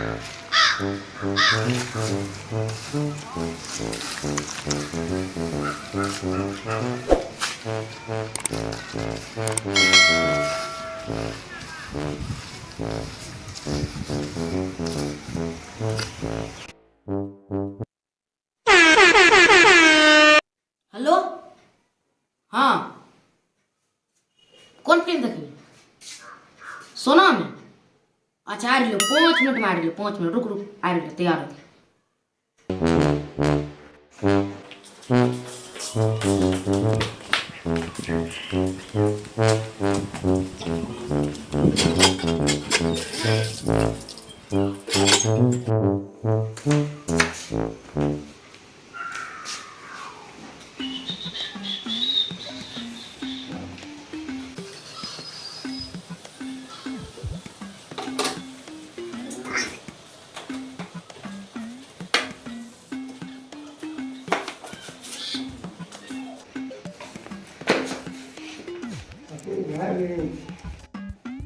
Hello, हाँ कौन film देखी? सोना में? अच्छा आ रही 5 मिनट में आ रही 5 मिनट रुक रुक आ रही तैयार हो।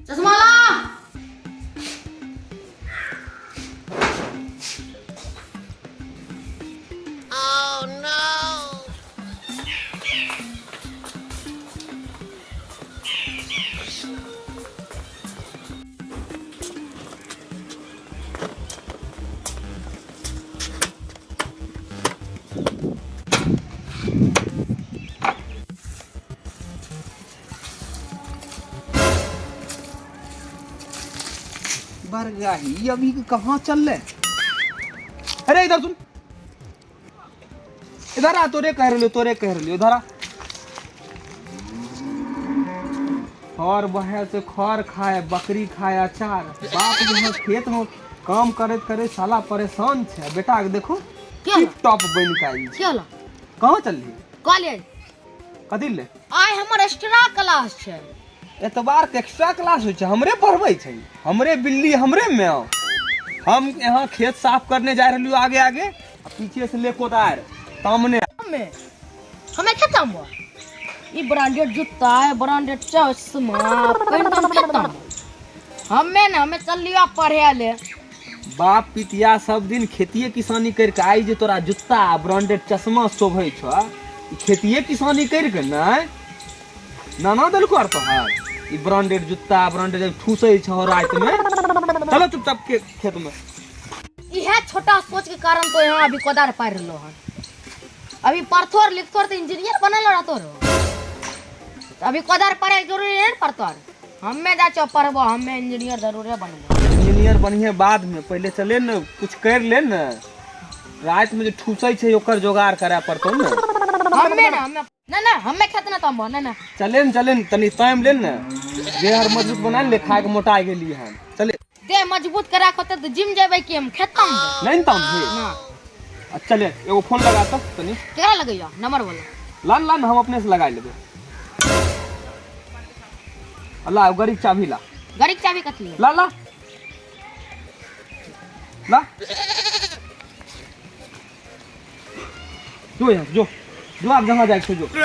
चश्मा ला। बरगाही अभी कहाँ चल रहे? अरे इधर सुन, इधर आ। तोरे कह रहे इधर आ। खर बहे से खर खाए, बकरी खाए अचार। बाप जो खेत में काम करे करे साला परेशान छे। बेटा के देखो टिप टॉप बन के आई। चलो कहाँ चल रही? कॉलेज। कथी ले? आइ हमर एक्स्ट्रा क्लास छे। एतबार के एक्स्ट्रा क्लास हो छे? हमरे पढ़बै छे, हमरे बिल्ली हमरे में। हम यहाँ खेत साफ करने जा रही आगे आगे, पीछे से ले कोदार सामने। हमें खत्म हुआ ये ब्रांडेड जूता है, ब्रांडेड चश्मा पेंट खत्म। हमें चल लिया पढ़े ले। बाप पितिया सब दिन खेतिए किसानी करके आई जे तोरा जूता ब्रांडेड चश्मा शोभे छ। खेतिए किसानी करके नाना दल कर तो है ये ब्रांडेड जूता ब्रांडेड ठूसे छ रात में। चलो चुपचाप के खेत में। यह छोटा सोच के कारण तो यहाँ अभी कोदार पार रहो है। अभी पढ़थोर लिखथोर तो इंजीनियर बनल रहतो रो। अभी कोदार पढ़े जरूरी नहीं पढ़तोर। हमें जा चो पढ़बो, हमें इंजीनियर जरूर बनबो। इंजीनियर बनिए बाद में, पहले चले न कुछ कर ले न। रात में जो ठूसै छै ओकर जोगाड़ करे पड़तो न। हमें ना हमें खेत न तमबो ना। चले न तनी टाइम ले न। देह मजबूत बना ले, खा के मोटा गेली हम। चले देह मजबूत करा के तो जिम जेबै कि हम खेतम नहीं तम ना। चले एगो फोन लगा तो तनी। केकरा लगैया नंबर बोला? लान हम अपने से लगा लेबे। अल्लाह गाड़ी चाबी ला। गाड़ी चाबी कथी है? ला ला ला। जो यार जो आप जहाँ जाए जो। तब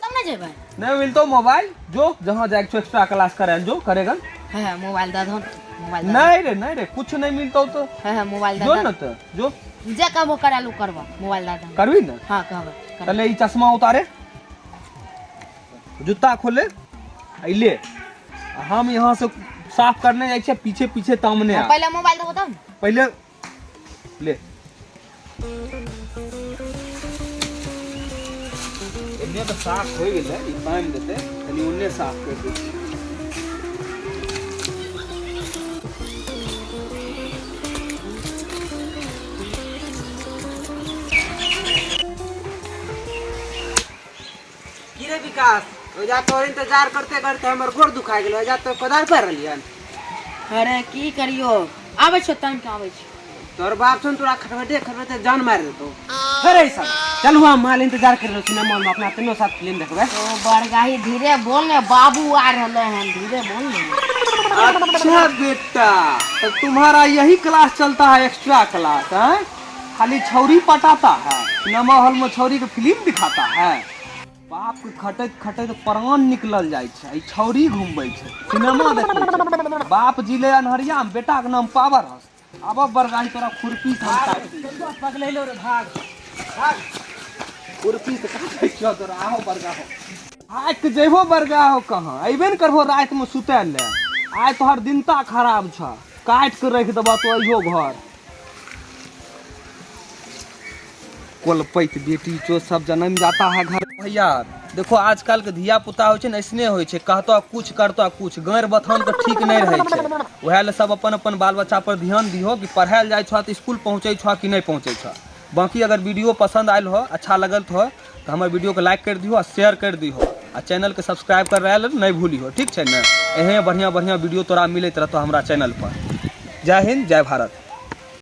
ना जेबै। नहीं मिलतो मोबाइल, जो जहाँ जाए एक्स्ट्रा क्लास करे जो करेगा। है मोबाइल दा दो। मोबाइल नहीं रे कुछ नहीं मिलता तो है मोबाइल दा जो न तो जो जे कहबो करालू करबो। मोबाइल दा करबी न? हां कहबो। चले ई चश्मा उतारे, जूता खोले ले। हम यहाँ से साफ करने जाए छे, पीछे पीछे तामने। पहले मोबाइल दो बताओ। पहले ले इन्ने तो साफ हो गेलै, ई टाइम देते तनी उन्ने साफ कर दे। की रे विकास, ओजा तोर इंतजार करते करते हमर गोड़ दुखा गेलो। ओजा तो कोदार पर रहलियन। अरे की करियो, आबै छ टाइम के आबै छ। तोर बाप सुन तोरा खटखटे जान मार देतो। अरे सब चल हुआ माल इंतजार कर रहो सिनेमा में अपना तीनों साथ फिल्म देखबे। तो बड़गाही धीरे बोल ने, बाबू आ रहले हैं, धीरे बोल ने। अच्छा बेटा, तो तुम्हारा यही क्लास चलता है एक्स्ट्रा क्लास है? खाली छौरी पटाता है, सिनेमा हॉल में छौरी की फिल्म दिखाता है। बाप के खटैत खटैत प्राण निकलल जाइ छै। ई छौरी घुमबै छै, सिनेमा देखै छै। बाप जिले अनहरिया में बेटा के नाम पावर हस। अब बरगाही तोरा खुरपी से हम काट दी। पगलैलो रे भाग भाग। खुरपी से काटै छौ तोरा। आहो बरगाहो आज के जेबो बरगाहो कहाँ अइबे न करबो रात में सुतै ले। आज तोहर दिनता खराब छ, काट के रख देबा तो अइहो घर। कोलपैत बेटी चो सब जन्म जाता है घर। भैया देखो आजकल के धिया पुता होइ छै न ऐसने होइ छै, कहतो कुछ करतो कुछ, गाँर बथान के ठीक नहीं रहे छै। वह ले सब अपन अपन बाल बच्चा पर ध्यान दिहो कि पढ़ायल जाइ छो तो स्कूल पहुँचे छो कि नहीं पहुँचे छो। बाकी अगर वीडियो पसंद आयल हो, अच्छा लगल हो तो हमारे वीडियो को लाइक कर दिहो, शेयर कर दिहो और चैनल के सब्सक्राइब कर रहा नहीं भूली हो। ठीक है ना, एहे बढ़िया बढ़िया वीडियो तोरा मिलत रहतो हमारा चैनल पर। जय हिंद, जय भारत।